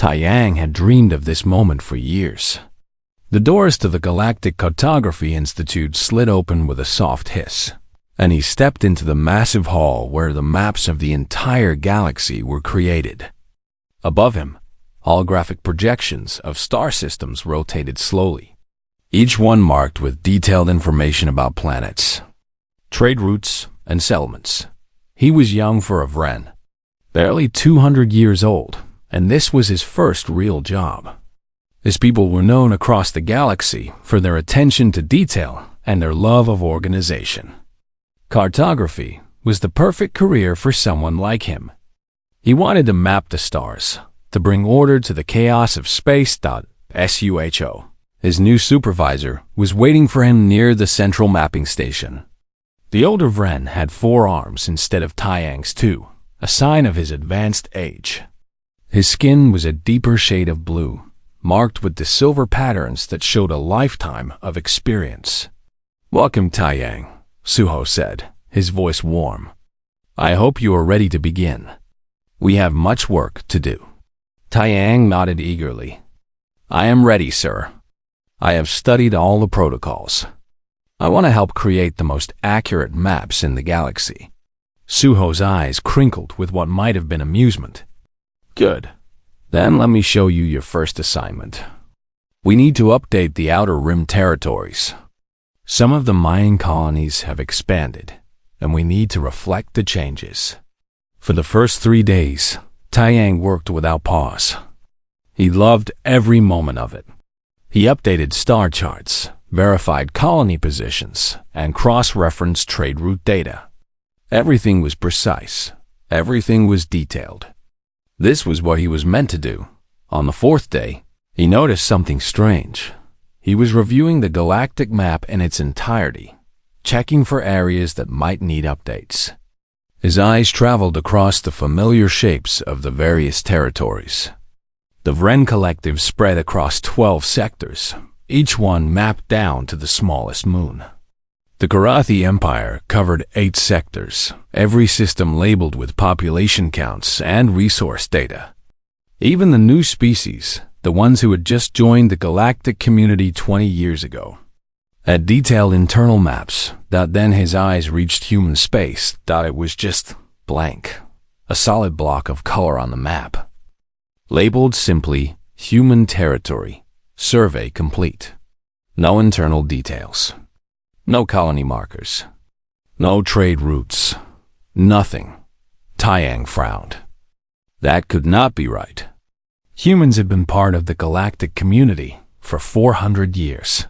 Taiyang had dreamed of this moment for years. The doors to the Galactic Cartography Institute slid open with a soft hiss, and he stepped into the massive hall where the maps of the entire galaxy were created. Above him, holographic projections of star systems rotated slowly, each one marked with detailed information about planets, trade routes, and settlements. He was young for a Vren, barely 200 years old, and this was his first real job. His people were known across the galaxy for their attention to detail and their love of organization. Cartography was the perfect career for someone like him. He wanted to map the stars, to bring order to the chaos of space. Suho, his new supervisor, was waiting for him near the central mapping station. The older Vren had 4 arms instead of Taiyang's 2, a sign of his advanced age. His skin was a deeper shade of blue, marked with the silver patterns that showed a lifetime of experience. "Welcome, Taiyang," Suho said, his voice warm. "I hope you are ready to begin. We have much work to do." Taiyang nodded eagerly. "I am ready, sir. I have studied all the protocols. I want to help create the most accurate maps in the galaxy." Suho's eyes crinkled with what might have been amusement. "Good. Then let me show you your first assignment. We need to update the Outer Rim territories. Some of the mining colonies have expanded, and we need to reflect the changes." For the first 3 days, Taiyang worked without pause. He loved every moment of it. He updated star charts, verified colony positions, and cross-referenced trade route data. Everything was precise. Everything was detailed. This was what he was meant to do. On the 4th day, he noticed something strange. He was reviewing the galactic map in its entirety, checking for areas that might need updates. His eyes traveled across the familiar shapes of the various territories. The Vren Collective spread across 12 sectors, each one mapped down to the smallest moon. The Karathi Empire covered 8 sectors, every system labeled with population counts and resource data. Even the new species, the ones who had just joined the galactic community 20 years ago, had detailed internal maps. Then his eyes reached human space. It was just blank, a solid block of color on the map. Labeled simply, Human Territory, Survey Complete. No internal details. No colony markers. No trade routes. Nothing. Taiyang frowned. That could not be right. Humans had been part of the galactic community for 400 years.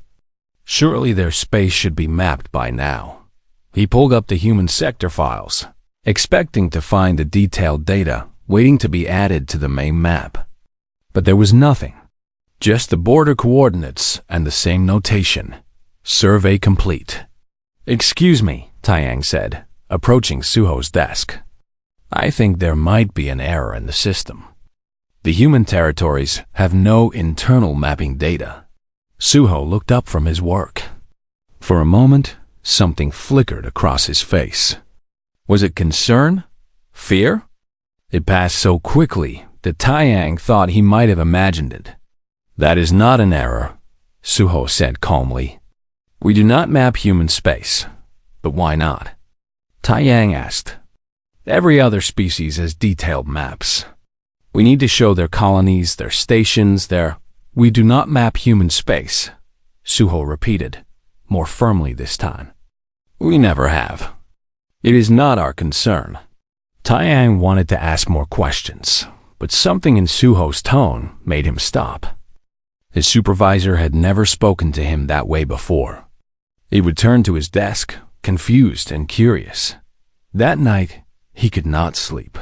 Surely their space should be mapped by now. He pulled up the human sector files, expecting to find the detailed data waiting to be added to the main map. But there was nothing. Just the border coordinates and the same notation. Survey complete. "Excuse me," Taiyang said, approaching Suho's desk. "I think there might be an error in the system. The human territories have no internal mapping data." Suho looked up from his work. For a moment, something flickered across his face. Was it concern? Fear? It passed so quickly that Taiyang thought he might have imagined it. "That is not an error," Suho said calmly. "We do not map human space. But why not?" Taiyang asked. "Every other species has detailed maps. We need to show their colonies, their stations, their—" "We do not map human space," Suho repeated, more firmly this time. "We never have. It is not our concern." Taiyang wanted to ask more questions, but something in Suho's tone made him stop. His supervisor had never spoken to him that way before. He returned to his desk, confused and curious. That night, he could not sleep.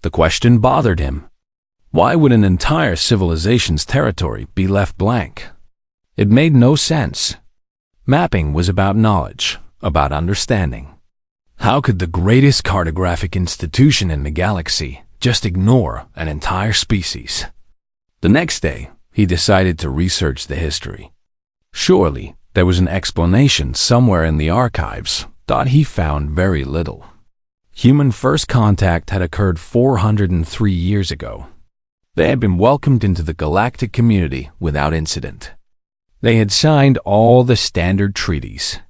The question bothered him. Why would an entire civilization's territory be left blank? It made no sense. Mapping was about knowledge, about understanding. How could the greatest cartographic institution in the galaxy just ignore an entire species? The next day, he decided to research the history. Surely, there was an explanation somewhere in the archives, but he found very little. Human first contact had occurred 403 years ago. They had been welcomed into the galactic community without incident. They had signed all the standard treaties.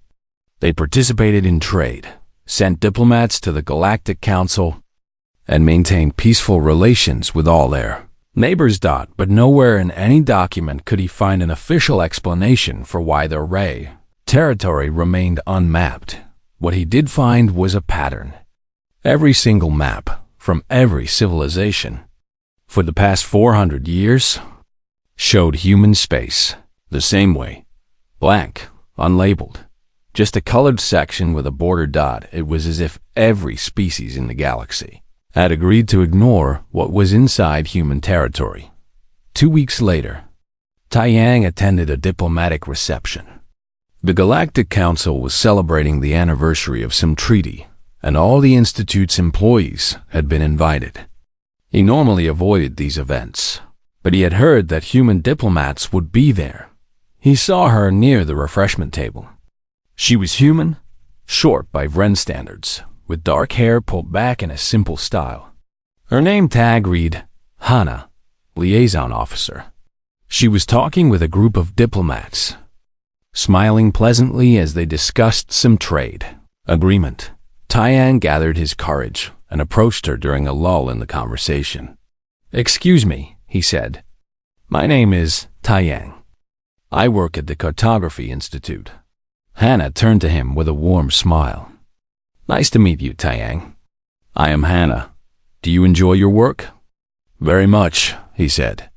They participated in trade, sent diplomats to the Galactic Council, and maintained peaceful relations with all their neighbors. But nowhere in any document could he find an official explanation for why their Ray territory remained unmapped. What he did find was a pattern. Every single map, from every civilization, for the past 400 years, showed human space the same way. Blank, unlabeled. Just a colored section with a border dot. It was as if every species in the galaxy had agreed to ignore what was inside human territory. 2 weeks later, Taiyang attended a diplomatic reception. The Galactic Council was celebrating the anniversary of some treaty, and all the Institute's employees had been invited. He normally avoided these events, but he had heard that human diplomats would be there. He saw her near the refreshment table. She was human, short by Vren standards, with dark hair pulled back in a simple style. Her name tag read Hana, Liaison Officer. She was talking with a group of diplomats, smiling pleasantly as they discussed some trade agreement. Taiyang gathered his courage and approached her during a lull in the conversation. "Excuse me," he said. "My name is Taiyang. I work at the Cartography Institute." Hana turned to him with a warm smile. "Nice to meet you, Taiyang. I am Hana. Do you enjoy your work?" "Very much," he said.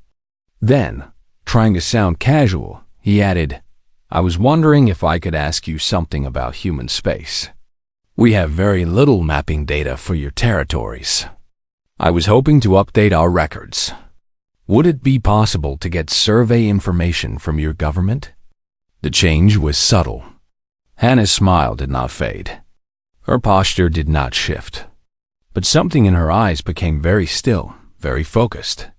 Then, trying to sound casual, he added, "I was wondering if I could ask you something about human space. We have very little mapping data for your territories. I was hoping to update our records. Would it be possible to get survey information from your government?" The change was subtle. Hannah's smile did not fade. Her posture did not shift. But something in her eyes became very still, very focused.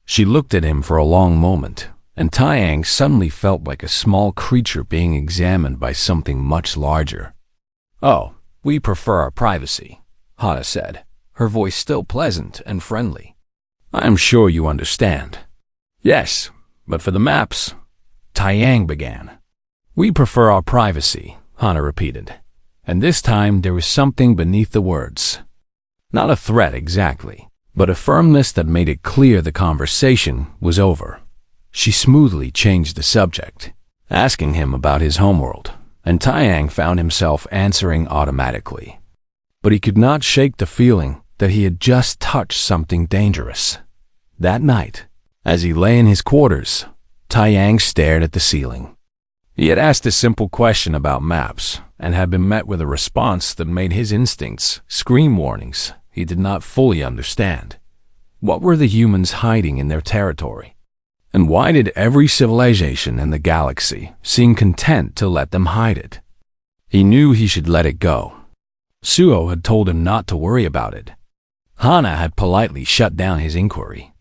She looked at him for a long moment, and Taiyang suddenly felt like a small creature being examined by something much larger. "Oh, we prefer our privacy," Hana said, her voice still pleasant and friendly. "I am sure you understand." "Yes, but for the maps," Taiyang began. "We prefer our privacy," Hana repeated, and this time there was something beneath the words. Not a threat exactly, but a firmness that made it clear the conversation was over. She smoothly changed the subject, asking him about his homeworld, and Taiyang found himself answering automatically. But he could not shake the feeling that he had just touched something dangerous. That night, as he lay in his quarters, Taiyang stared at the ceiling. He had asked a simple question about maps and had been met with a response that made his instincts scream warnings he did not fully understand. What were the humans hiding in their territory? And why did every civilization in the galaxy seem content to let them hide it? He knew he should let it go. Suo had told him not to worry about it. Hana had politely shut down his inquiry.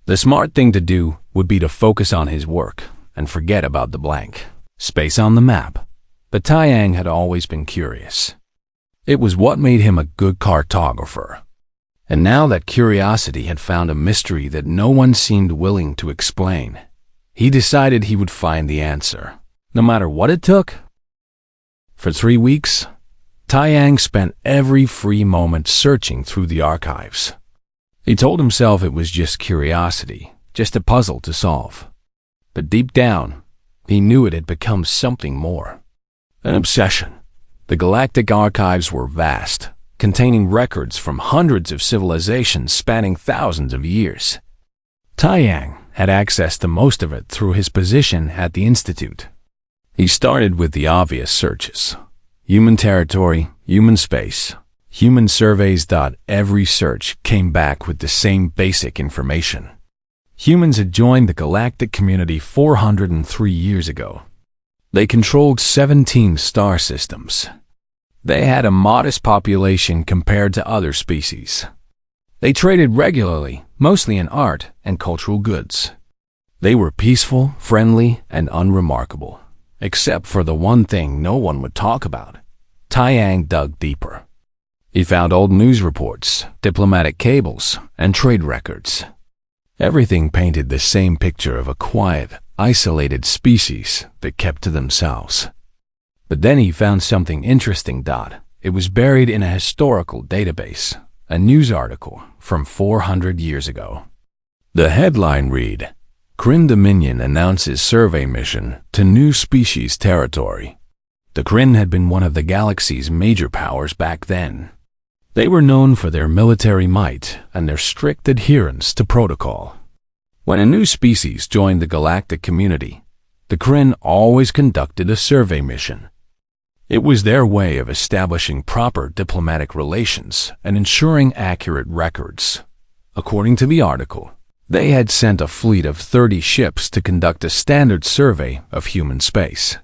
The smart thing to do would be to focus on his work and forget about the blank space on the map. But Taiyang had always been curious. It was what made him a good cartographer. And now that curiosity had found a mystery that no one seemed willing to explain, he decided he would find the answer, no matter what it took. For 3 weeks, Taiyang spent every free moment searching through the archives. He told himself it was just curiosity, just a puzzle to solve. But deep down, he knew it had become something more. An obsession. The galactic archives were vast, containing records from hundreds of civilizations spanning thousands of years. Taiyang had access to most of it through his position at the Institute. He started with the obvious searches. Human territory, human space, human surveys. Every search came back with the same basic information. Humans had joined the galactic community 403 years ago. They controlled 17 star systems. They had a modest population compared to other species. They traded regularly, mostly in art and cultural goods. They were peaceful, friendly, and unremarkable, except for the one thing no one would talk about. Taiyang dug deeper. He found old news reports, diplomatic cables, and trade records. Everything painted the same picture of a quiet, isolated species that kept to themselves. But then he found something interesting. It was buried in a historical database, a news article from 400 years ago. The headline read, Kryn Dominion announces survey mission to new species territory. The Kryn had been one of the galaxy's major powers back then. They were known for their military might and their strict adherence to protocol. When a new species joined the galactic community, the Kryn always conducted a survey mission. It was their way of establishing proper diplomatic relations and ensuring accurate records. According to the article, they had sent a fleet of 30 ships to conduct a standard survey of human space.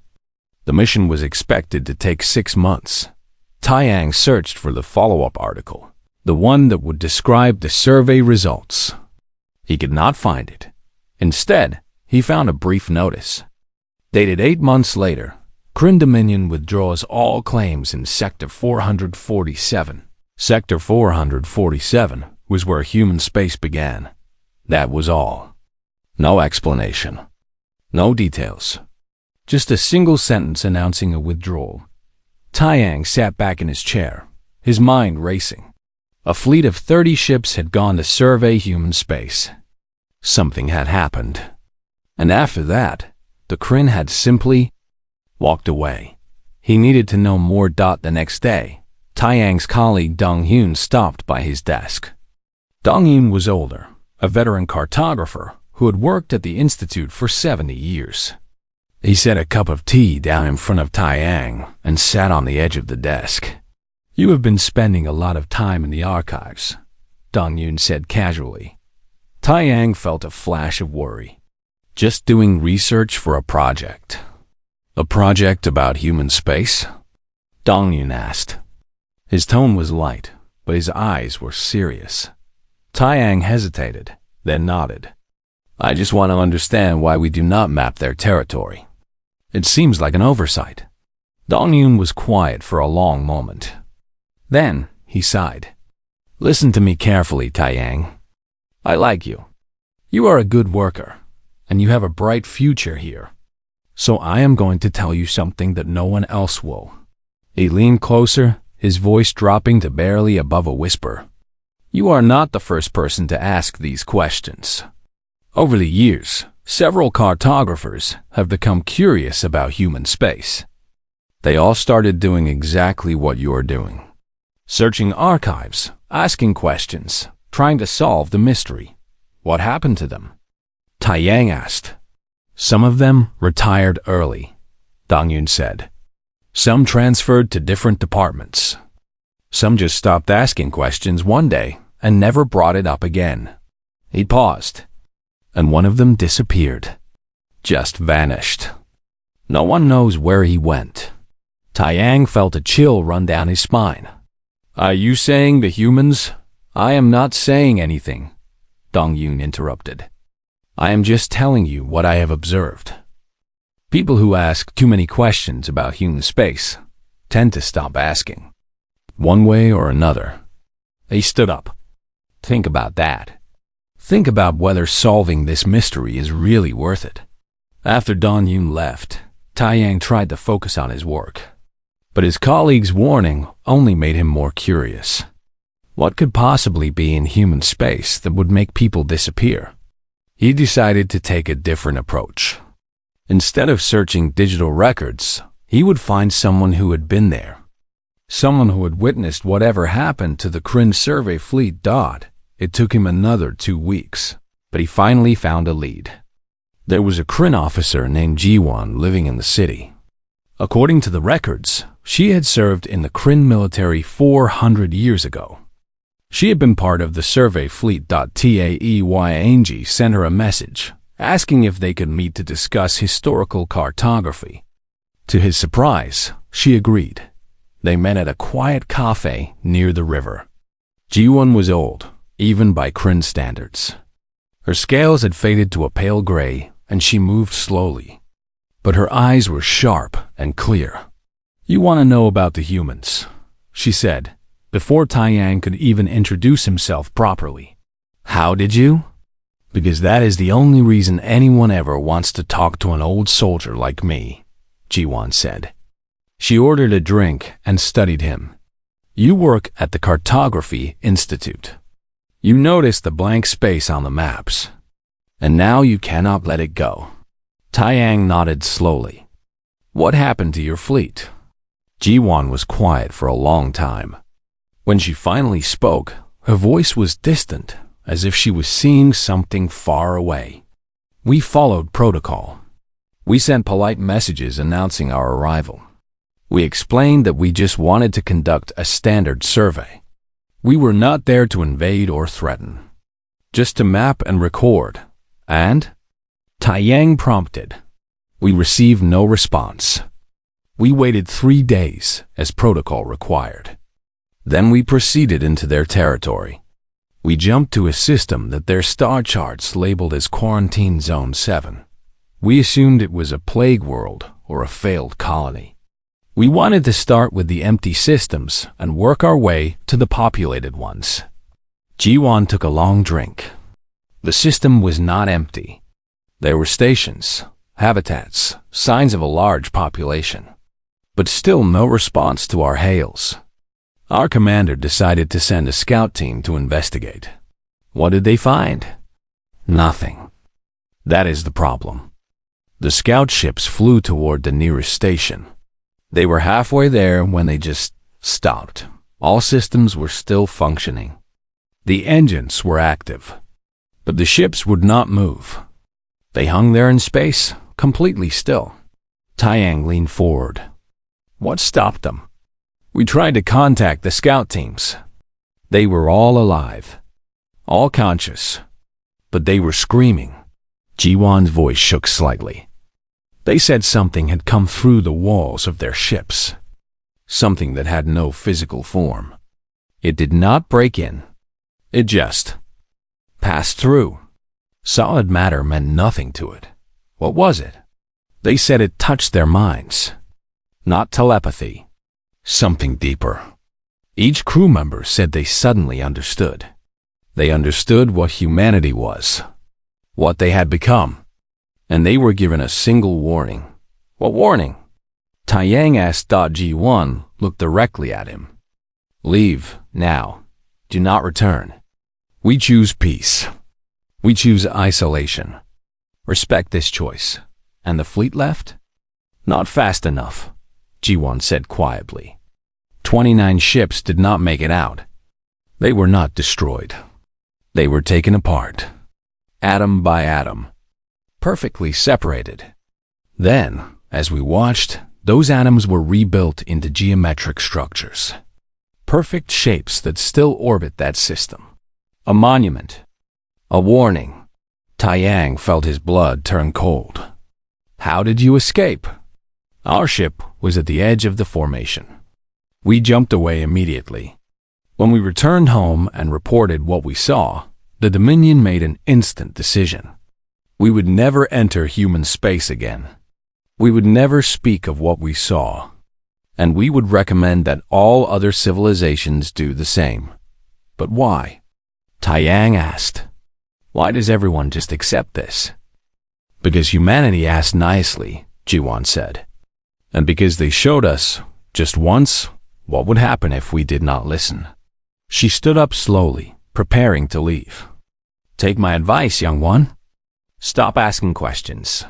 The mission was expected to take 6 months. Taiyang searched for the follow-up article, the one that would describe the survey results. He could not find it. Instead, he found a brief notice. Dated 8 months later, Kryn Dominion withdraws all claims in Sector 447. Sector 447 was where human space began. That was all. No explanation. No details. Just a single sentence announcing a withdrawal. Taiyang sat back in his chair, his mind racing. A fleet of 30 ships had gone to survey human space. Something had happened. And after that, the Kryn had simply walked away. He needed to know more. The next day, Taiyang's colleague Dong-Hyun stopped by his desk. Dong-Hyun was older, a veteran cartographer who had worked at the Institute for 70 years. He set a cup of tea down in front of Taiyang and sat on the edge of the desk. "You have been spending a lot of time in the archives," Dong-Hyun said casually. Taiyang felt a flash of worry. "Just doing research for a project." "A project about human space?" Dong-Hyun asked. His tone was light, but his eyes were serious. Taiyang hesitated, then nodded. "I just want to understand why we do not map their territory. It seems like an oversight." Dong-Hyun was quiet for a long moment. Then he sighed. "Listen to me carefully, Taiyang. I like you. You are a good worker, and you have a bright future here. So I am going to tell you something that no one else will." He leaned closer, his voice dropping to barely above a whisper. "You are not the first person to ask these questions. Over the years, several cartographers have become curious about human space. They all started doing exactly what you are doing. Searching archives, asking questions, trying to solve the mystery. What happened to them?" Taiyang asked. "Some of them retired early," Dong-Hyun said. "Some transferred to different departments. Some just stopped asking questions one day and never brought it up again." He paused. "And one of them disappeared. Just vanished. No one knows where he went." Taiyang felt a chill run down his spine. "Are you saying the humans?" "I am not saying anything," Dong-Hyun interrupted. "I am just telling you what I have observed. People who ask too many questions about human space tend to stop asking, one way or another." He stood up. "Think about that. Think about whether solving this mystery is really worth it." After Dong-Hyun left, Taiyang tried to focus on his work. But his colleague's warning only made him more curious. What could possibly be in human space that would make people disappear? He decided to take a different approach. Instead of searching digital records, he would find someone who had been there. Someone who had witnessed whatever happened to the Kryn survey fleet. It took him another 2 weeks, but he finally found a lead. There was a Kryn officer named Ji-won living in the city. According to the records, she had served in the Kryn military 400 years ago. She had been part of the survey fleet. Taeyang sent her a message, asking if they could meet to discuss historical cartography. To his surprise, she agreed. They met at a quiet cafe near the river. Ji-won was old, even by Kryn standards. Her scales had faded to a pale gray, and she moved slowly. But her eyes were sharp and clear. "You want to know about the humans," she said, before Taiyang could even introduce himself properly. "How did you?" Because that is the only reason anyone ever wants to talk to an old soldier like me, Ji-won said. She ordered a drink and studied him. You work at the Cartography Institute. You noticed the blank space on the maps. And now you cannot let it go. Taeyang nodded slowly. What happened to your fleet? Ji-won was quiet for a long time. When she finally spoke, her voice was distant, as if she was seeing something far away. We followed protocol. We sent polite messages announcing our arrival. We explained that we just wanted to conduct a standard survey. We were not there to invade or threaten, just to map and record. And? Taeyang prompted. We received no response. We waited 3 days, as protocol required. Then we proceeded into their territory. We jumped to a system that their star charts labeled as Quarantine Zone 7. We assumed it was a plague world or a failed colony. We wanted to start with the empty systems and work our way to the populated ones. Ji-won took a long drink. The system was not empty. There were stations, habitats, signs of a large population. But still no response to our hails. Our commander decided to send a scout team to investigate. What did they find? Nothing. That is the problem. The scout ships flew toward the nearest station. They were halfway there when they just stopped. All systems were still functioning. The engines were active, but the ships would not move. They hung there in space, completely still. Taeyang leaned forward. What stopped them? We tried to contact the scout teams. They were all alive, all conscious, but they were screaming. Ji-won's voice shook slightly. They said something had come through the walls of their ships, something that had no physical form. It did not break in. It just passed through. Solid matter meant nothing to it. What was it? They said it touched their minds. Not telepathy. Something deeper. Each crew member said they suddenly understood. They understood what humanity was, what they had become. And they were given a single warning. What warning? Taeyang asked. Ji-won looked directly at him. Leave, now. Do not return. We choose peace. We choose isolation. Respect this choice. And the fleet left? Not fast enough, Ji-won said quietly. 29 ships did not make it out. They were not destroyed. They were taken apart, atom by atom. Perfectly separated. Then, as we watched, those atoms were rebuilt into geometric structures. Perfect shapes that still orbit that system. A monument. A warning. Taeyang felt his blood turn cold. How did you escape? Our ship was at the edge of the formation. We jumped away immediately. When we returned home and reported what we saw, the Dominion made an instant decision. We would never enter human space again. We would never speak of what we saw. And we would recommend that all other civilizations do the same. But why? Taeyang asked. Why does everyone just accept this? Because humanity asked nicely, Ji-won said. And because they showed us, just once, what would happen if we did not listen. She stood up slowly, preparing to leave. Take my advice, young one. Stop asking questions.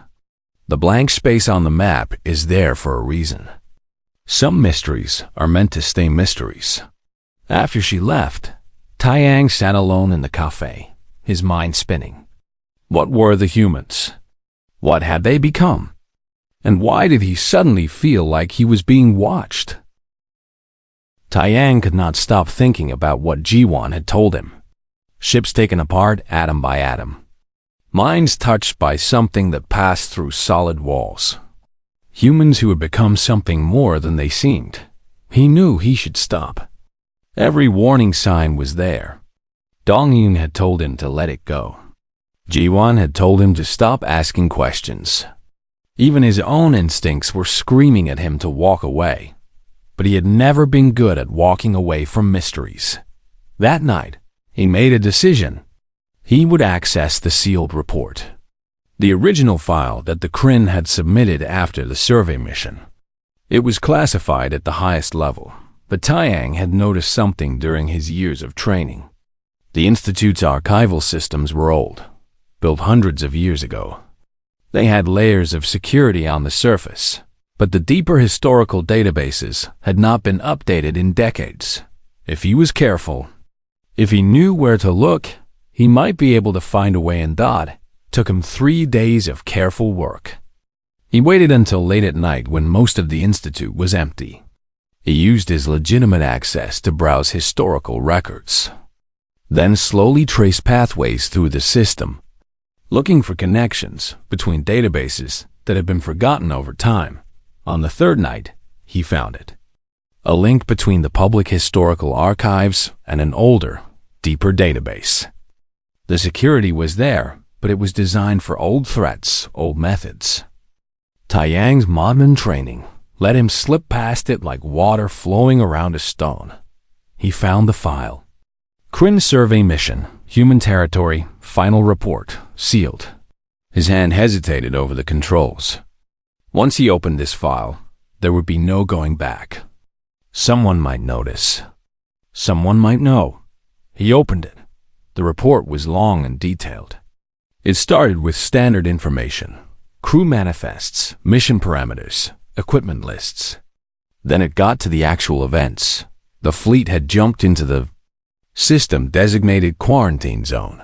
The blank space on the map is there for a reason. Some mysteries are meant to stay mysteries. After she left, Taeyang sat alone in the cafe, his mind spinning. What were the humans? What had they become? And why did he suddenly feel like he was being watched? Taeyang could not stop thinking about what Ji-won had told him. Ships taken apart atom by atom. Minds touched by something that passed through solid walls. Humans who had become something more than they seemed. He knew he should stop. Every warning sign was there. Dong-eun had told him to let it go. Ji-won had told him to stop asking questions. Even his own instincts were screaming at him to walk away. But he had never been good at walking away from mysteries. That night, he made a decision. he would access the sealed report, the original file that the Kryn had submitted after the survey mission. It was classified at the highest level, but Taiyang had noticed something during his years of training. The Institute's archival systems were old, built hundreds of years ago. They had layers of security on the surface, but the deeper historical databases had not been updated in decades. If he was careful, if he knew where to look, he might be able to find a way in. Took him 3 days of careful work. He waited until late at night when most of the Institute was empty. He used his legitimate access to browse historical records, then slowly traced pathways through the system, looking for connections between databases that had been forgotten over time. On the third night, he found it. A link between the public historical archives and an older, deeper database. The security was there, but it was designed for old threats, old methods. Taiyang's modern training let him slip past it like water flowing around a stone. He found the file. Kryn Survey Mission, Human Territory, Final Report, sealed. His hand hesitated over the controls. Once he opened this file, there would be no going back. Someone might notice. Someone might know. He opened it. The report was long and detailed. It started with standard information, crew manifests, mission parameters, equipment lists. Then it got to the actual events. The fleet had jumped into the system-designated quarantine zone.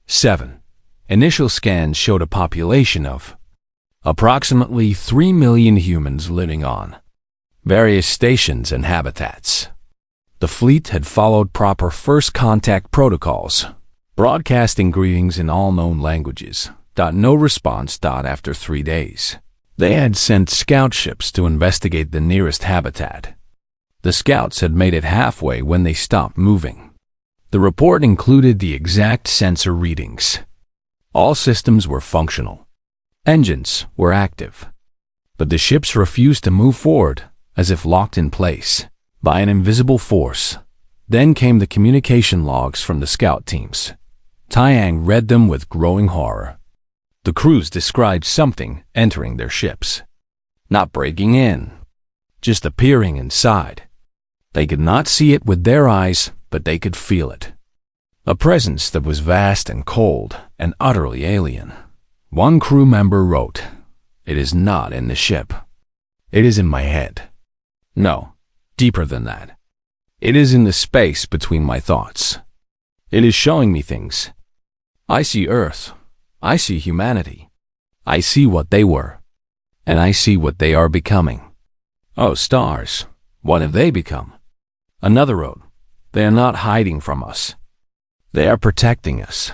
7. Initial scans showed a population of approximately 3 million humans living on various stations and habitats. The fleet had followed proper first contact protocols, broadcasting greetings in all known languages. No response. After 3 days, they had sent scout ships to investigate the nearest habitat. The scouts had made it halfway when they stopped moving. The report included the exact sensor readings. All systems were functional. Engines were active. But the ships refused to move forward, as if locked in place by an invisible force. Then came the communication logs from the scout teams. Taiyang read them with growing horror. The crews described something entering their ships. Not breaking in, just appearing inside. They could not see it with their eyes, but they could feel it. A presence that was vast and cold and utterly alien. One crew member wrote, "It is not in the ship. It is in my head. No, deeper than that. It is in the space between my thoughts. It is showing me things. I see Earth. I see humanity. I see what they were. And I see what they are becoming. Oh, stars, what have they become?" Another wrote, "They are not hiding from us. They are protecting us.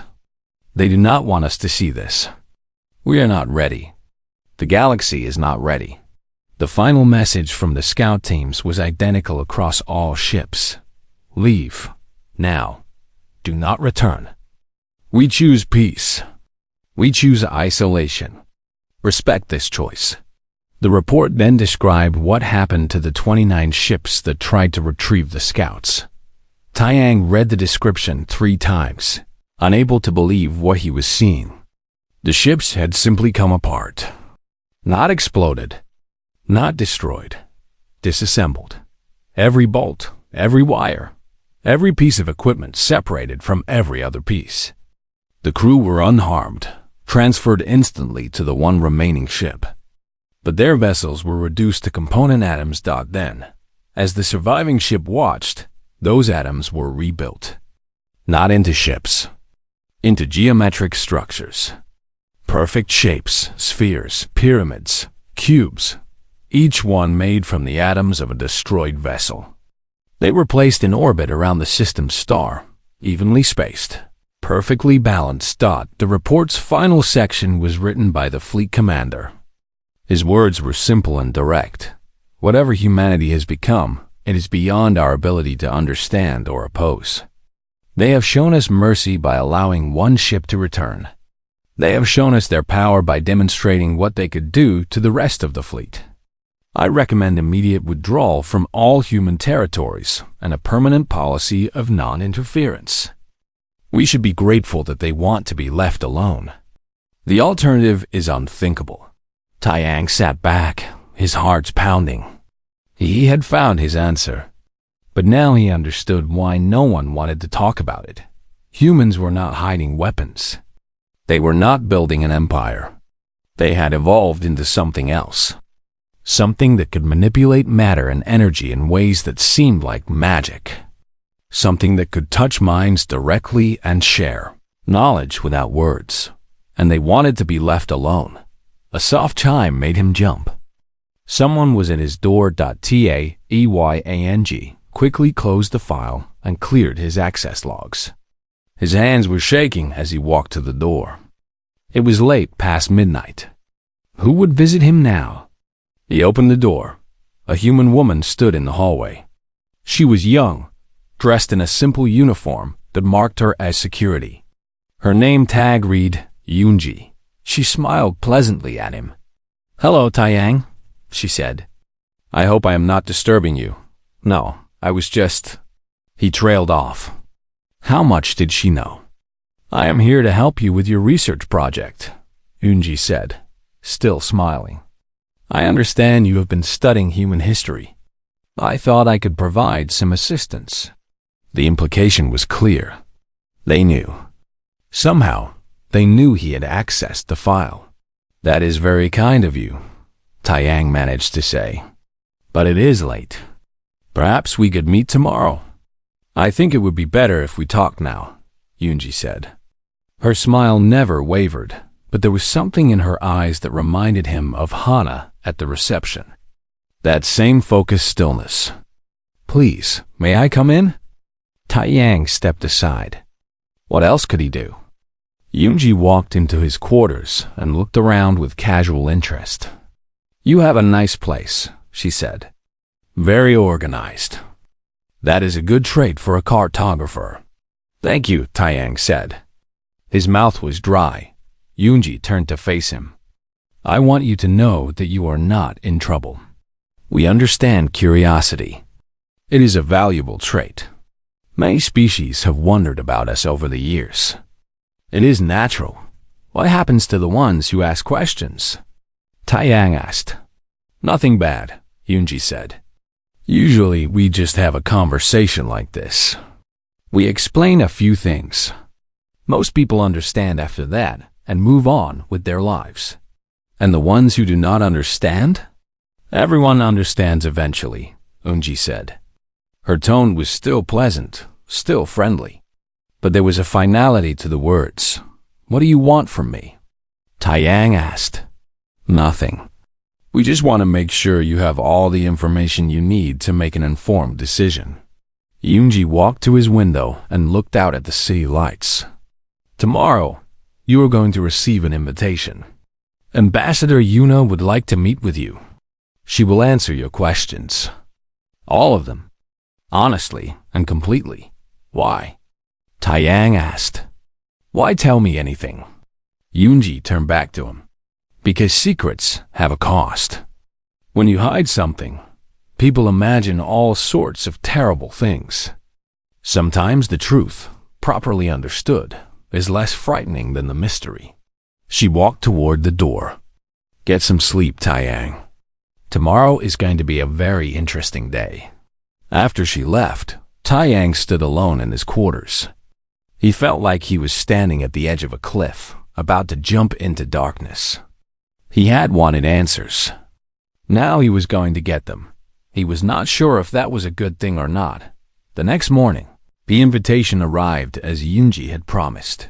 They do not want us to see this. We are not ready. The galaxy is not ready." The final message from the scout teams was identical across all ships. "Leave. Now. Do not return. We choose peace. We choose isolation. Respect this choice." The report then described what happened to the 29 ships that tried to retrieve the scouts. Taiyang read the description 3 times, unable to believe what he was seeing. The ships had simply come apart. Not exploded. Not destroyed. Disassembled. Every bolt, every wire, every piece of equipment separated from every other piece. The crew were unharmed, transferred instantly to the one remaining ship. But their vessels were reduced to component atoms. Then, as the surviving ship watched, those atoms were rebuilt. Not into ships, into geometric structures. Perfect shapes, spheres, pyramids, cubes, each one made from the atoms of a destroyed vessel. They were placed in orbit around the system's star, evenly spaced, perfectly balanced. The report's final section was written by the fleet commander. His words were simple and direct. Whatever humanity has become, it is beyond our ability to understand or oppose. They have shown us mercy by allowing one ship to return. They have shown us their power by demonstrating what they could do to the rest of the fleet. I recommend immediate withdrawal from all human territories and a permanent policy of non-interference. We should be grateful that they want to be left alone. The alternative is unthinkable. Taiyang sat back, his heart pounding. He had found his answer. But now he understood why no one wanted to talk about it. Humans were not hiding weapons. They were not building an empire. They had evolved into something else. Something that could manipulate matter and energy in ways that seemed like magic. Something that could touch minds directly and share knowledge without words. And they wanted to be left alone. A soft chime made him jump. Someone was at his door. Taeyang quickly closed the file and cleared his access logs. His hands were shaking as he walked to the door. It was late past midnight. Who would visit him now? He opened the door. A human woman stood in the hallway. She was young, dressed in a simple uniform that marked her as security. Her name tag read Yoonji. She smiled pleasantly at him. "Hello, Taiyang," she said. "I hope I am not disturbing you." "No, I was just—" He trailed off. How much did she know? "I am here to help you with your research project," Yoonji said, still smiling. "I understand you have been studying human history. I thought I could provide some assistance." The implication was clear. They knew. Somehow, they knew he had accessed the file. "That is very kind of you," Taiyang managed to say. "But it is late. Perhaps we could meet tomorrow." "I think it would be better if we talked now," Yoonji said. Her smile never wavered, but there was something in her eyes that reminded him of Hana at the reception. That same focused stillness. "Please, may I come in?" Taiyang stepped aside. What else could he do? Yoonji walked into his quarters and looked around with casual interest. "You have a nice place," she said. "Very organized. That is a good trait for a cartographer." "Thank you," Taiyang said. His mouth was dry. Yoonji turned to face him. "I want you to know that you are not in trouble. We understand curiosity. It is a valuable trait. Many species have wondered about us over the years. It is natural. What happens to the ones who ask questions?" Taiyang asked. "Nothing bad," Yoonji said. "Usually we just have a conversation like this. We explain a few things. Most people understand after that and move on with their lives. And the ones who do not understand? Everyone understands eventually," Yoonji said. Her tone was still pleasant, still friendly. But there was a finality to the words. "What do you want from me?" Taiyang asked. "Nothing. We just want to make sure you have all the information you need to make an informed decision." Yoonji walked to his window and looked out at the city lights. "Tomorrow, you are going to receive an invitation. Ambassador Yuna would like to meet with you. She will answer your questions. All of them. Honestly and completely." "Why?" Taiyang asked. "Why tell me anything?" Yoonji turned back to him. "Because secrets have a cost. When you hide something, people imagine all sorts of terrible things. Sometimes the truth, properly understood, is less frightening than the mystery." She walked toward the door. "Get some sleep, Taiyang. Tomorrow is going to be a very interesting day." After she left, Taiyang stood alone in his quarters. He felt like he was standing at the edge of a cliff, about to jump into darkness. He had wanted answers. Now he was going to get them. He was not sure if that was a good thing or not. The next morning, the invitation arrived as Yoonji had promised.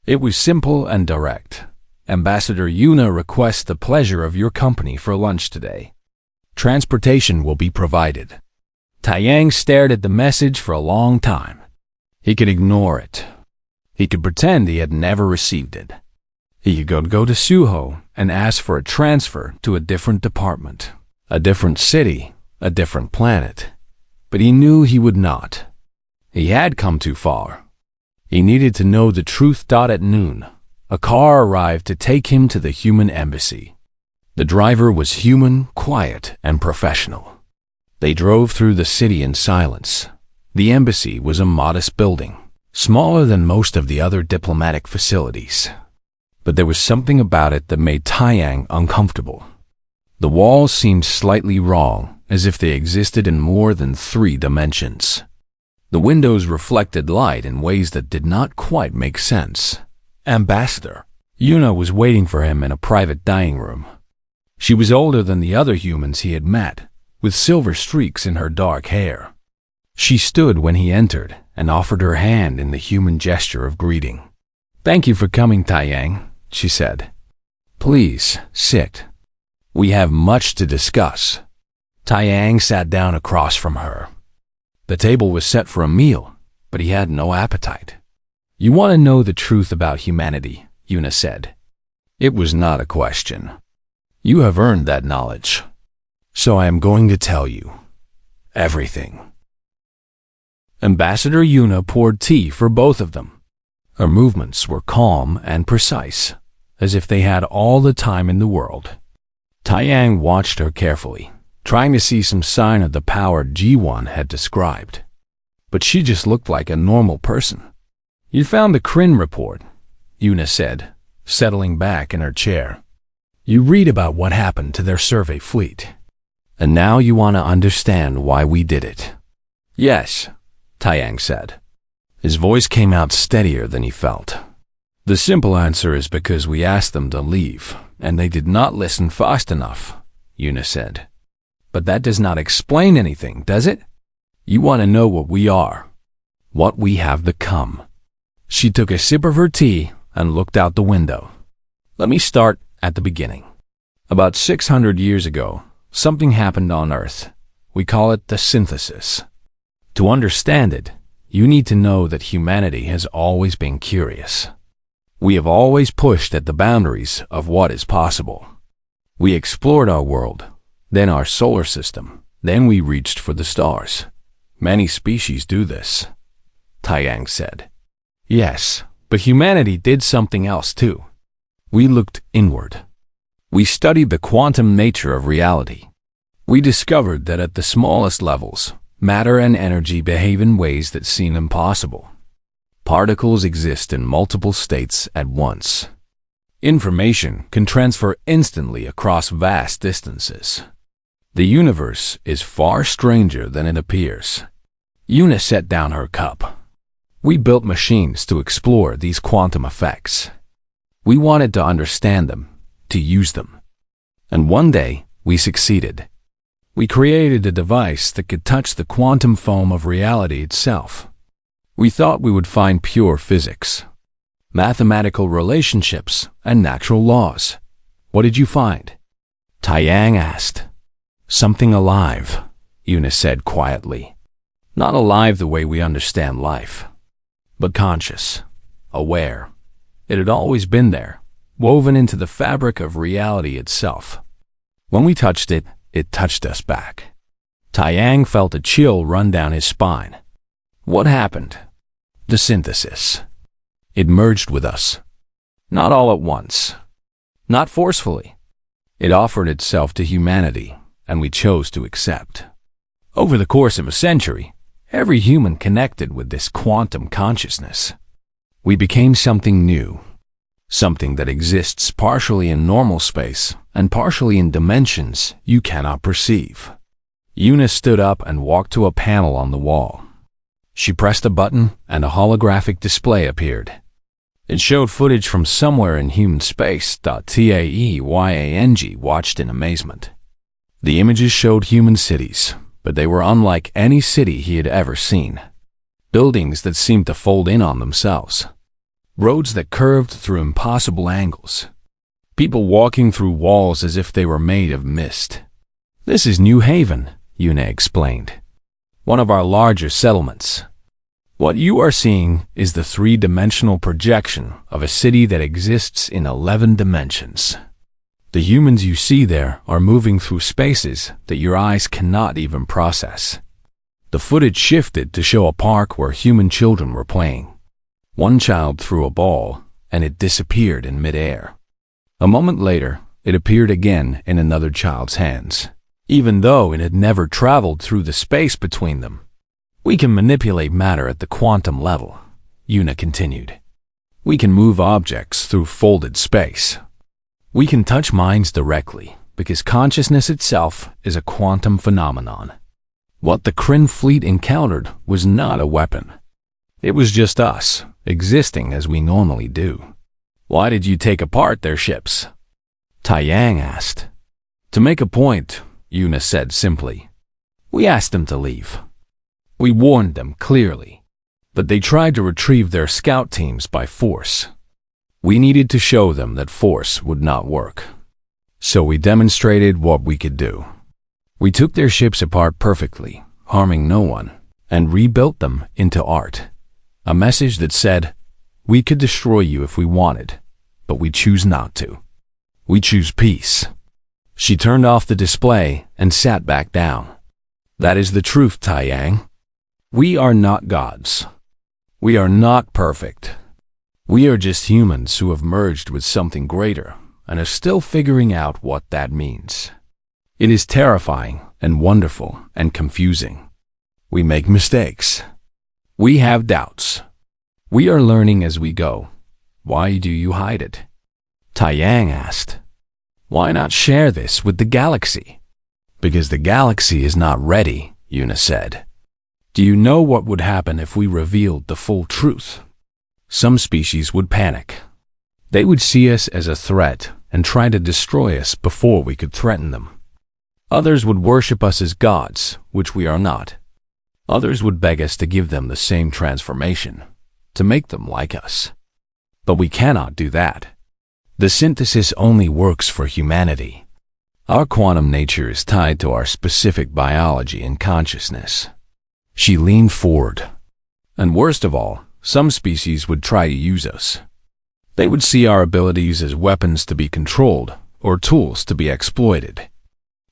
It was simple and direct. "Ambassador Yuna requests the pleasure of your company for lunch today. Transportation will be provided." Taiyang stared at the message for a long time. He could ignore it. He could pretend he had never received it. He could go to Suho and ask for a transfer to a different department, a different city, a different planet. But he knew he would not. He had come too far. He needed to know the truth. At noon, a car arrived to take him to the human embassy. The driver was human, quiet, and professional. They drove through the city in silence. The embassy was a modest building, smaller than most of the other diplomatic facilities. But there was something about it that made Taiyang uncomfortable. The walls seemed slightly wrong, as if they existed in more than 3 dimensions. The windows reflected light in ways that did not quite make sense. Ambassador Yuna was waiting for him in a private dining room. She was older than the other humans he had met, with silver streaks in her dark hair. She stood when he entered and offered her hand in the human gesture of greeting. "Thank you for coming, Taiyang," she said. "Please, sit. We have much to discuss." Taiyang sat down across from her. The table was set for a meal, but he had no appetite. "You want to know the truth about humanity," Yuna said. It was not a question. "You have earned that knowledge. So I am going to tell you everything." Ambassador Yuna poured tea for both of them. Her movements were calm and precise, as if they had all the time in the world. Taiyang watched her carefully, trying to see some sign of the power G1 had described. But she just looked like a normal person. "You found the Kryn report," Yuna said, settling back in her chair. "You read about what happened to their survey fleet. And now you want to understand why we did it." "Yes," Taiyang said. His voice came out steadier than he felt. "The simple answer is because we asked them to leave, and they did not listen fast enough," Yuna said. "But that does not explain anything, does it? You want to know what we are, what we have become." She took a sip of her tea and looked out the window. "Let me start at the beginning. About 600 years ago, something happened on Earth. We call it the synthesis. To understand it, you need to know that humanity has always been curious. We have always pushed at the boundaries of what is possible. We explored our world, then our solar system, then we reached for the stars. Many species do this," Taiyang said. "Yes, but humanity did something else too. We looked inward. We studied the quantum nature of reality. We discovered that at the smallest levels, matter and energy behave in ways that seem impossible. Particles exist in multiple states at once. Information can transfer instantly across vast distances. The universe is far stranger than it appears." Yuna set down her cup. "We built machines to explore these quantum effects. We wanted to understand them, to use them. And one day, we succeeded. We created a device that could touch the quantum foam of reality itself. We thought we would find pure physics, mathematical relationships, and natural laws. What did you find?" Taiyang asked. "Something alive," Yuna said quietly. "Not alive the way we understand life, but conscious, aware. It had always been there, woven into the fabric of reality itself. When we touched it, it touched us back." Taiyang felt a chill run down his spine. "What happened?" "The synthesis. It merged with us. Not all at once. Not forcefully. It offered itself to humanity, and we chose to accept. Over the course of a century, every human connected with this quantum consciousness. We became something new, something that exists partially in normal space and partially in dimensions you cannot perceive." Yuna stood up and walked to a panel on the wall. She pressed a button and a holographic display appeared. It showed footage from somewhere in human space. Taeyang watched in amazement. The images showed human cities, but they were unlike any city he had ever seen. Buildings that seemed to fold in on themselves. Roads that curved through impossible angles. People walking through walls as if they were made of mist. "This is New Haven," Yuna explained. "One of our larger settlements. What you are seeing is the 3-dimensional projection of a city that exists in 11 dimensions. The humans you see there are moving through spaces that your eyes cannot even process." The footage shifted to show a park where human children were playing. One child threw a ball, and it disappeared in midair. A moment later, it appeared again in another child's hands, even though it had never traveled through the space between them. "We can manipulate matter at the quantum level," Yuna continued. We can move objects through folded space. We can touch minds directly, because consciousness itself is a quantum phenomenon. What the Kryn fleet encountered was not a weapon. It was just us, existing as we normally do. Why did you take apart their ships? Taiyang asked. To make a point, Yuna said simply. We asked them to leave. We warned them clearly, but they tried to retrieve their scout teams by force. We needed to show them that force would not work. So we demonstrated what we could do. We took their ships apart perfectly, harming no one, and rebuilt them into art. A message that said, we could destroy you if we wanted, but we choose not to. We choose peace. She turned off the display and sat back down. That is the truth, Taiyang. We are not gods. We are not perfect. We are just humans who have merged with something greater and are still figuring out what that means. It is terrifying and wonderful and confusing. We make mistakes. We have doubts. We are learning as we go. Why do you hide it? Taiyang asked. Why not share this with the galaxy? Because the galaxy is not ready, Yuna said. Do you know what would happen if we revealed the full truth? Some species would panic. They would see us as a threat and try to destroy us before we could threaten them. Others would worship us as gods, which we are not. Others would beg us to give them the same transformation, to make them like us. But we cannot do that. The synthesis only works for humanity. Our quantum nature is tied to our specific biology and consciousness. She leaned forward. And worst of all, some species would try to use us. They would see our abilities as weapons to be controlled or tools to be exploited.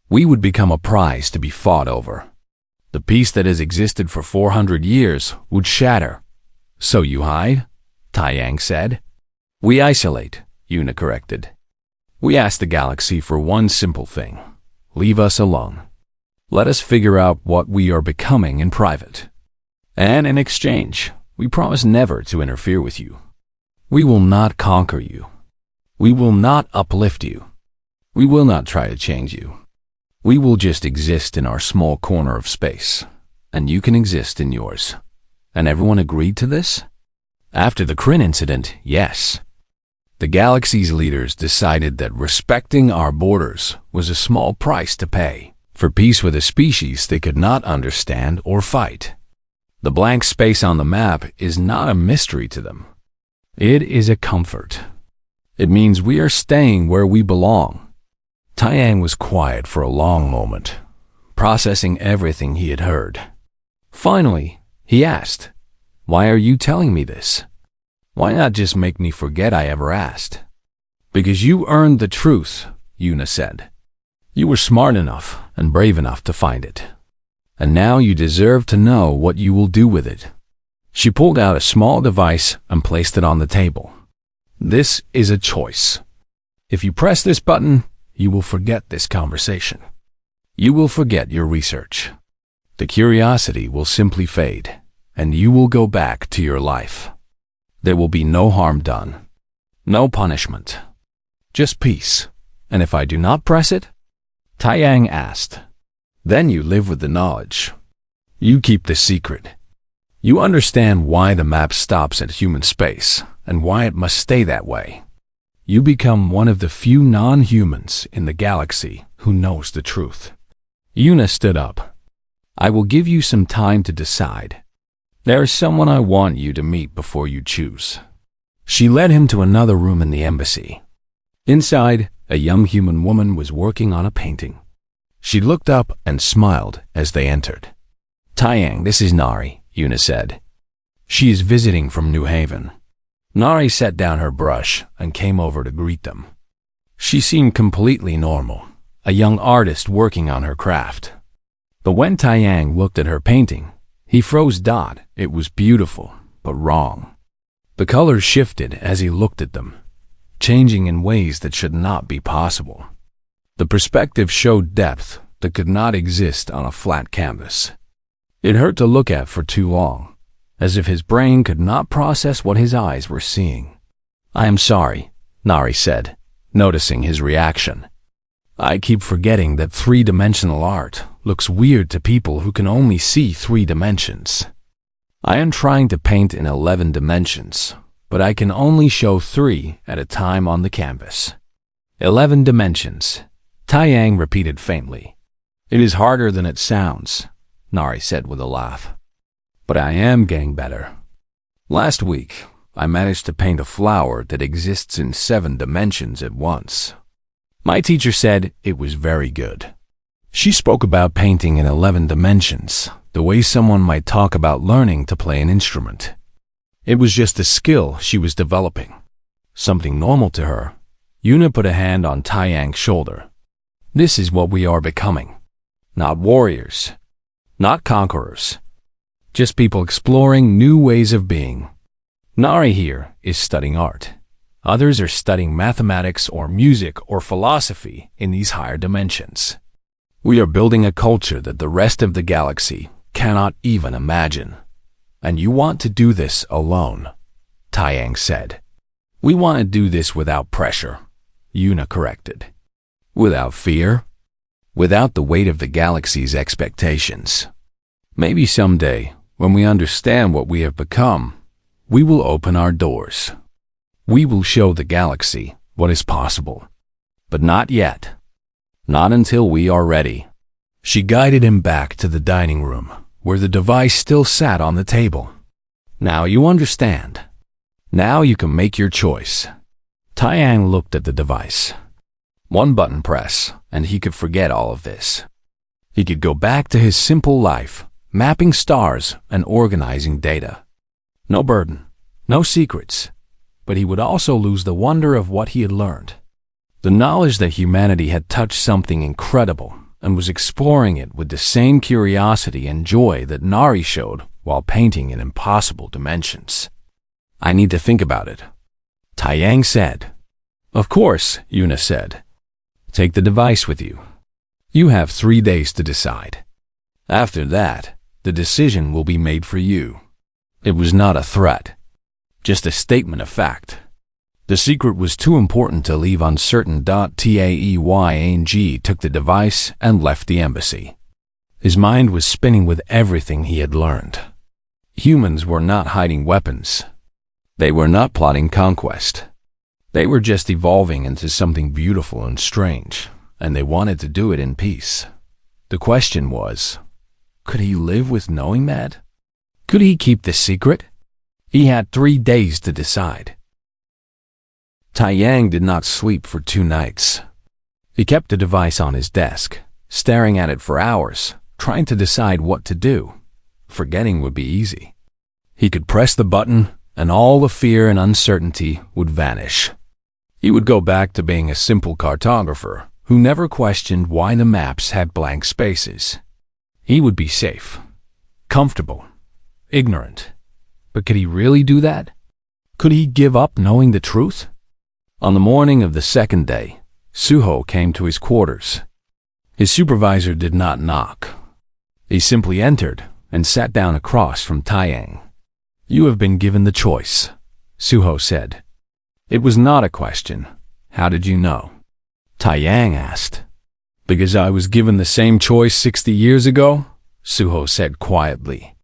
We would become a prize to be fought over. The peace that has existed for 400 years would shatter. So you hide? Taiyang said. We isolate, Yuna corrected. We ask the galaxy for one simple thing. Leave us alone. Let us figure out what we are becoming in private. And in exchange, we promise never to interfere with you. We will not conquer you. We will not uplift you. We will not try to change you. We will just exist in our small corner of space, and you can exist in yours. And everyone agreed to this? After the Kryn incident, yes. The galaxy's leaders decided that respecting our borders was a small price to pay for peace with a species they could not understand or fight. The blank space on the map is not a mystery to them. It is a comfort. It means we are staying where we belong. Taiyang was quiet for a long moment, processing everything he had heard. Finally, he asked, Why are you telling me this? Why not just make me forget I ever asked? Because you earned the truth, Yuna said. You were smart enough and brave enough to find it. And now you deserve to know what you will do with it. She pulled out a small device and placed it on the table. This is a choice. If you press this button, you will forget this conversation. You will forget your research. The curiosity will simply fade, and you will go back to your life. There will be no harm done, no punishment, just peace. And if I do not press it? Taiyang asked. Then you live with the knowledge. You keep the secret. You understand why the map stops at human space and why it must stay that way. You become one of the few non-humans in the galaxy who knows the truth. Yuna stood up. I will give you some time to decide. There is someone I want you to meet before you choose. She led him to another room in the embassy. Inside, a young human woman was working on a painting. She looked up and smiled as they entered. Taiyang, this is Nari, Yuna said. She is visiting from New Haven. Nari set down her brush and came over to greet them. She seemed completely normal, a young artist working on her craft. But when Taiyang looked at her painting, he froze. It was beautiful, but wrong. The colors shifted as he looked at them, changing in ways that should not be possible. The perspective showed depth that could not exist on a flat canvas. It hurt to look at for too long. as if his brain could not process what his eyes were seeing. "I am sorry," Nari said, noticing his reaction. "I keep forgetting that three-dimensional art looks weird to people who can only see 3 dimensions. I am trying to paint in 11 dimensions, but I can only show 3 at a time on the canvas." 11 dimensions, Taiyang repeated faintly. "It is harder than it sounds," Nari said with a laugh. "But I am getting better. Last week, I managed to paint a flower that exists in 7 dimensions at once. My teacher said it was very good." She spoke about painting in 11 dimensions, the way someone might talk about learning to play an instrument. It was just a skill she was developing, something normal to her. Yuna put a hand on Taiyang's shoulder. "This is what we are becoming. Not warriors, not conquerors, just people exploring new ways of being. Nari here is studying art. Others are studying mathematics or music or philosophy in these higher dimensions. We are building a culture that the rest of the galaxy cannot even imagine. And you want to do this alone," Taiyang said. "We want to do this without pressure," Yuna corrected. "Without fear? Without the weight of the galaxy's expectations. Maybe someday, when we understand what we have become, we will open our doors. We will show the galaxy what is possible. But not yet. Not until we are ready." She guided him back to the dining room, where the device still sat on the table. "Now you understand. Now you can make your choice." Taiyang looked at the device. One button press, and he could forget all of this. He could go back to his simple life, mapping stars and organizing data. No burden, no secrets, but he would also lose the wonder of what he had learned. The knowledge that humanity had touched something incredible and was exploring it with the same curiosity and joy that Nari showed while painting in impossible dimensions. "I need to think about it," Taiyang said. "Of course," Yuna said. "Take the device with you. You have 3 days to decide. After that, the decision will be made for you." It was not a threat, just a statement of fact. The secret was too important to leave uncertain. Taeyang took the device and left the embassy. His mind was spinning with everything he had learned. Humans were not hiding weapons. They were not plotting conquest. They were just evolving into something beautiful and strange, and they wanted to do it in peace. The question was, could he live with knowing that? Could he keep the secret? He had 3 days to decide. Taiyang did not sleep for 2 nights. He kept the device on his desk, staring at it for hours, trying to decide what to do. Forgetting would be easy. He could press the button, and all the fear and uncertainty would vanish. He would go back to being a simple cartographer who never questioned why the maps had blank spaces. He would be safe, comfortable, ignorant. But could he really do that? Could he give up knowing the truth? On the morning of the 2nd day, Suho came to his quarters. His supervisor did not knock. He simply entered and sat down across from Taiyang. "You have been given the choice," Suho said. It was not a question. "How did you know?" Taiyang asked. "Because I was given the same choice 60 years ago," Suho said quietly.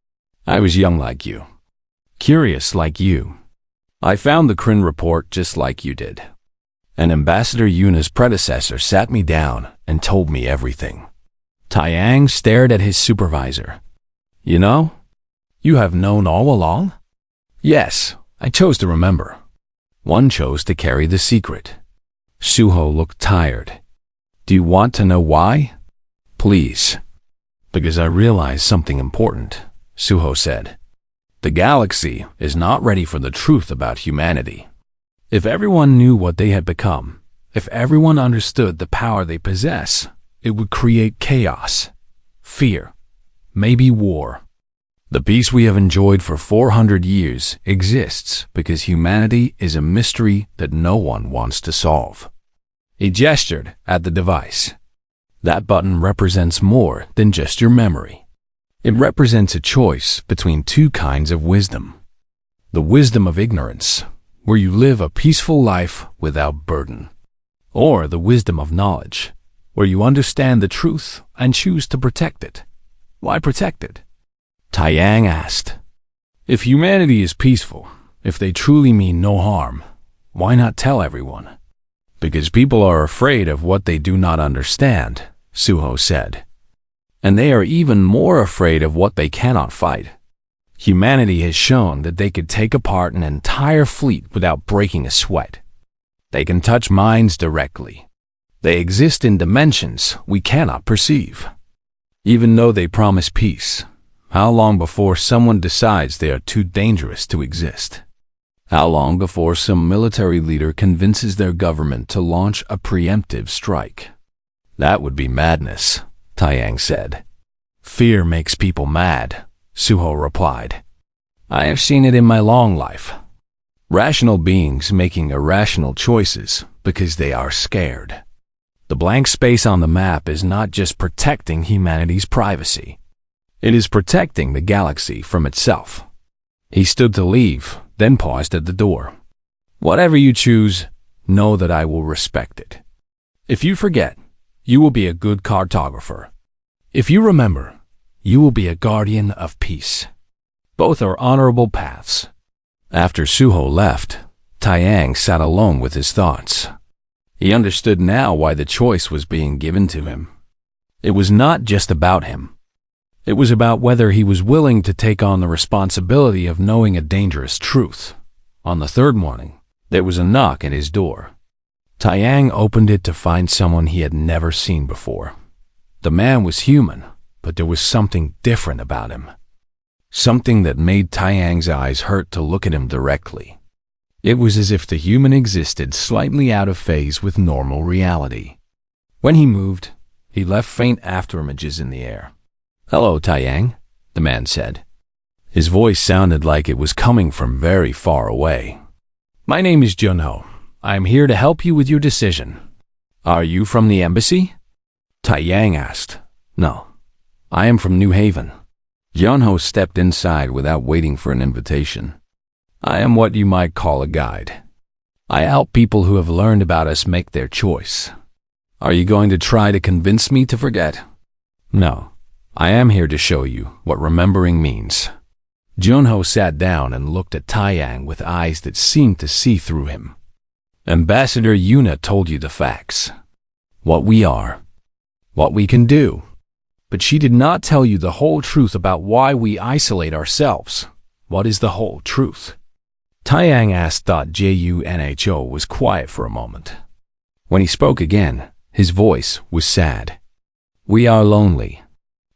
"I was young like you, curious like you. I found the Kryn report just like you did. And Ambassador Yuna's predecessor sat me down and told me everything." Taiyang stared at his supervisor. "You know, you have known all along?" "Yes, I chose to remember. One chose to carry the secret." Suho looked tired. "Do you want to know why?" "Please." "Because I realized something important," Suho said. "The galaxy is not ready for the truth about humanity. If everyone knew what they had become, if everyone understood the power they possess, it would create chaos, fear, maybe war. The peace we have enjoyed for 400 years exists because humanity is a mystery that no one wants to solve." He gestured at the device. "That button represents more than just your memory. It represents a choice between two kinds of wisdom. The wisdom of ignorance, where you live a peaceful life without burden. Or the wisdom of knowledge, where you understand the truth and choose to protect it. Why protect it? Taiyang asked. If humanity is peaceful, if they truly mean no harm, why not tell everyone? Because people are afraid of what they do not understand, Suho said. And they are even more afraid of what they cannot fight. Humanity has shown that they could take apart an entire fleet without breaking a sweat. They can touch minds directly. They exist in dimensions we cannot perceive. Even though they promise peace, how long before someone decides they are too dangerous to exist? How long before some military leader convinces their government to launch a preemptive strike? That would be madness, Taiyang said. Fear makes people mad, Suho replied. I have seen it in my long life. Rational beings making irrational choices because they are scared. The blank space on the map is not just protecting humanity's privacy. It is protecting the galaxy from itself. He stood to leave, then paused at the door. Whatever you choose, know that I will respect it. If you forget, you will be a good cartographer. If you remember, you will be a guardian of peace. Both are honorable paths. After Suho left, Taiyang sat alone with his thoughts. He understood now why the choice was being given to him. It was not just about him. It was about whether he was willing to take on the responsibility of knowing a dangerous truth. On the third morning, there was a knock at his door. Taiyang opened it to find someone he had never seen before. The man was human, but there was something different about him. Something that made Taiyang's eyes hurt to look at him directly. It was as if the human existed slightly out of phase with normal reality. When he moved, he left faint afterimages in the air. Hello, Taiyang, the man said. His voice sounded like it was coming from very far away. My name is Junho. I am here to help you with your decision. Are you from the embassy? Taiyang asked. No, I am from New Haven. Junho stepped inside without waiting for an invitation. I am what you might call a guide. I help people who have learned about us make their choice. Are you going to try to convince me to forget? No. I am here to show you what remembering means. Junho sat down and looked at Taiyang with eyes that seemed to see through him. Ambassador Yuna told you the facts. What we are. What we can do. But she did not tell you the whole truth about why we isolate ourselves. What is the whole truth? Taiyang asked. Junho was quiet for a moment. When he spoke again, his voice was sad. We are lonely.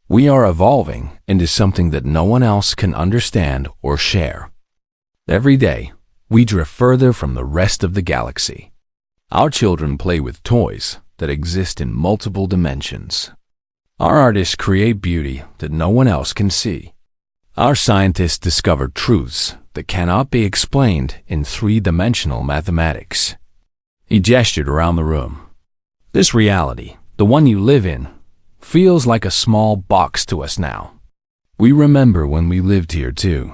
We are evolving into something that no one else can understand or share. Every day, we drift further from the rest of the galaxy. Our children play with toys that exist in multiple dimensions. Our artists create beauty that no one else can see. Our scientists discover truths that cannot be explained in three-dimensional mathematics. He gestured around the room. This reality, the one you live in, feels like a small box to us now. We remember when we lived here too.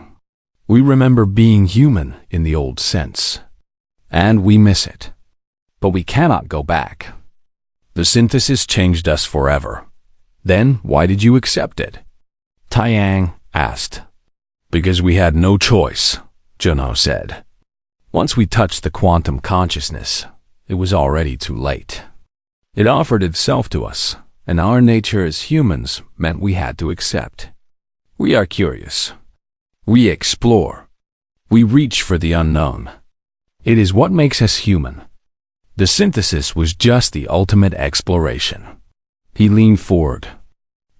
We remember being human in the old sense. And we miss it. But we cannot go back. The synthesis changed us forever. Then why did you accept it? Taiyang asked. Because we had no choice, Junho said. Once we touched the quantum consciousness, it was already too late. It offered itself to us. And our nature as humans meant we had to accept. We are curious. We explore. We reach for the unknown. It is what makes us human. The synthesis was just the ultimate exploration. He leaned forward.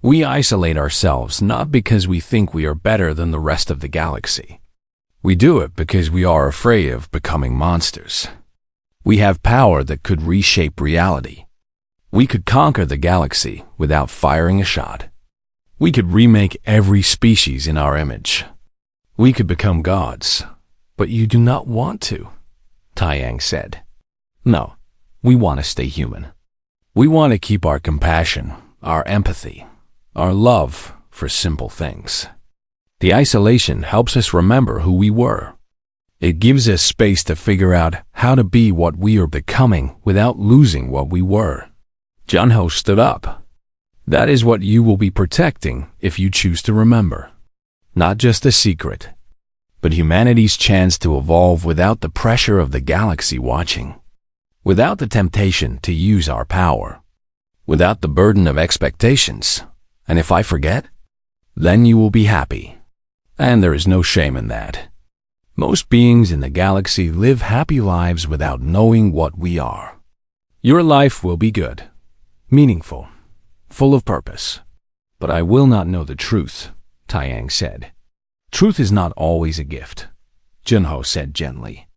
We isolate ourselves not because we think we are better than the rest of the galaxy. We do it because we are afraid of becoming monsters. We have power that could reshape reality. We could conquer the galaxy without firing a shot. We could remake every species in our image. We could become gods. But you do not want to, Taiyang said. No, we want to stay human. We want to keep our compassion, our empathy, our love for simple things. The isolation helps us remember who we were. It gives us space to figure out how to be what we are becoming without losing what we were. Junho stood up. That is what you will be protecting if you choose to remember. Not just a secret, but humanity's chance to evolve without the pressure of the galaxy watching, without the temptation to use our power, without the burden of expectations. And if I forget, then you will be happy. And there is no shame in that. Most beings in the galaxy live happy lives without knowing what we are. Your life will be good, meaningful, full of purpose. But I will not know the truth, Taiyang said. Truth is not always a gift, Junho said gently.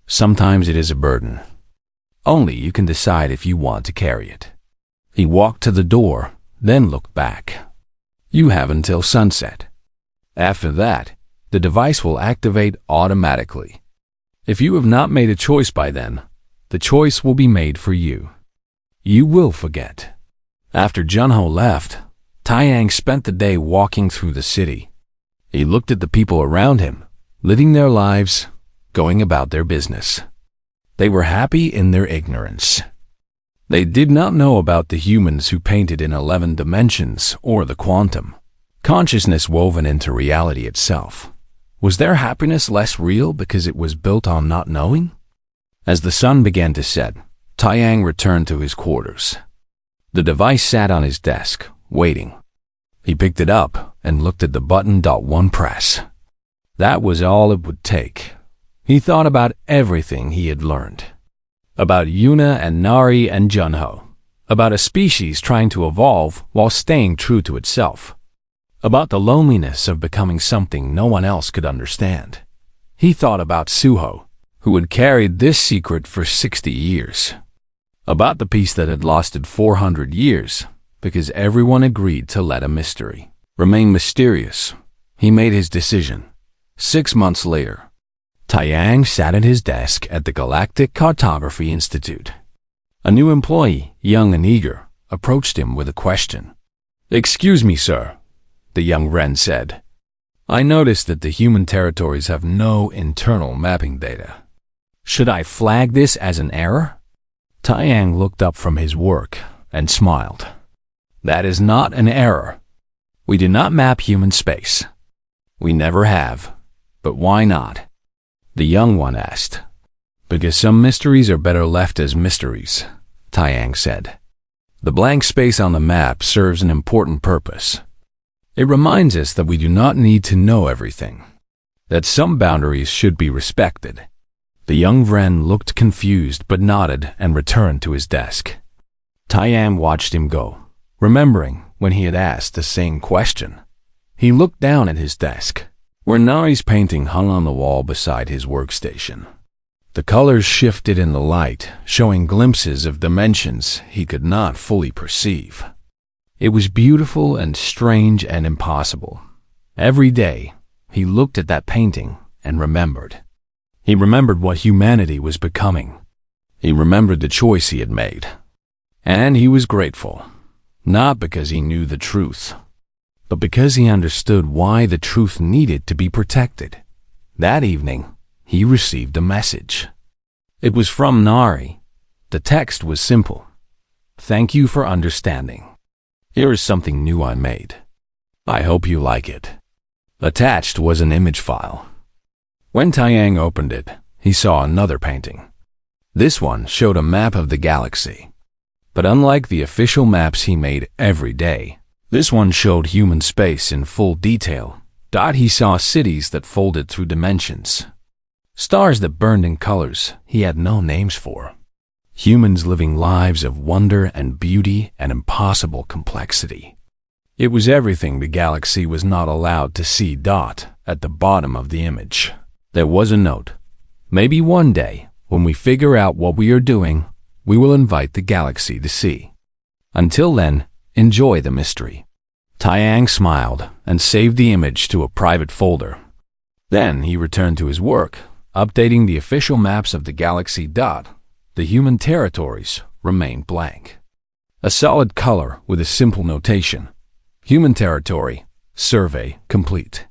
Sometimes it is a burden. Only you can decide if you want to carry it. He walked to the door, then looked back. You have until sunset. After that, the device will activate automatically. If you have not made a choice by then, the choice will be made for you. You will forget. After Junho left, Taiyang spent the day walking through the city. He looked at the people around him, living their lives, going about their business. They were happy in their ignorance. They did not know about the humans who painted in 11 dimensions or the quantum consciousness woven into reality itself. Was their happiness less real because it was built on not knowing? As the sun began to set, Taiyang returned to his quarters. The device sat on his desk, waiting. He picked it up and looked at the button. One press. That was all it would take. He thought about everything he had learned. About Yuna and Nari and Junho. About a species trying to evolve while staying true to itself. About the loneliness of becoming something no one else could understand. He thought about Suho, who had carried this secret for 60 years. About the piece that had lasted 400 years, because everyone agreed to let a mystery remain mysterious. He made his decision. 6 months later, Taiyang sat at his desk at the Galactic Cartography Institute. A new employee, young and eager, approached him with a question. "Excuse me, sir," the young Ren said. "I noticed that the human territories have no internal mapping data. Should I flag this as an error?" Taiyang looked up from his work and smiled. "That is not an error. We do not map human space. We never have. But why not?" The young one asked. "Because some mysteries are better left as mysteries," Taiyang said. "The blank space on the map serves an important purpose. It reminds us that we do not need to know everything, that some boundaries should be respected." The young Vren looked confused but nodded and returned to his desk. Taiyang watched him go, remembering when he had asked the same question. He looked down at his desk, where Nari's painting hung on the wall beside his workstation. The colors shifted in the light, showing glimpses of dimensions he could not fully perceive. It was beautiful and strange and impossible. Every day, he looked at that painting and remembered. He remembered what humanity was becoming. He remembered the choice he had made. And he was grateful, not because he knew the truth, but because he understood why the truth needed to be protected. That evening, he received a message. It was from Nari. The text was simple. "Thank you for understanding. Here is something new I made. I hope you like it." Attached was an image file. When Taiyang opened it, he saw another painting. This one showed a map of the galaxy. But unlike the official maps he made every day, this one showed human space in full detail. He saw cities that folded through dimensions. Stars that burned in colors he had no names for. Humans living lives of wonder and beauty and impossible complexity. It was everything the galaxy was not allowed to see. At the bottom of the image, there was a note. "Maybe one day, when we figure out what we are doing, we will invite the galaxy to see. Until then, enjoy the mystery." Taiyang smiled and saved the image to a private folder. Then he returned to his work, updating the official maps of the galaxy. The human territories remained blank. A solid color with a simple notation. Human territory, Survey complete.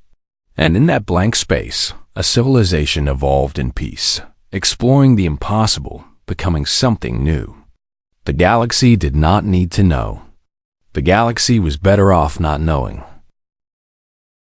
And in that blank space, a civilization evolved in peace, exploring the impossible, becoming something new. The galaxy did not need to know. The galaxy was better off not knowing.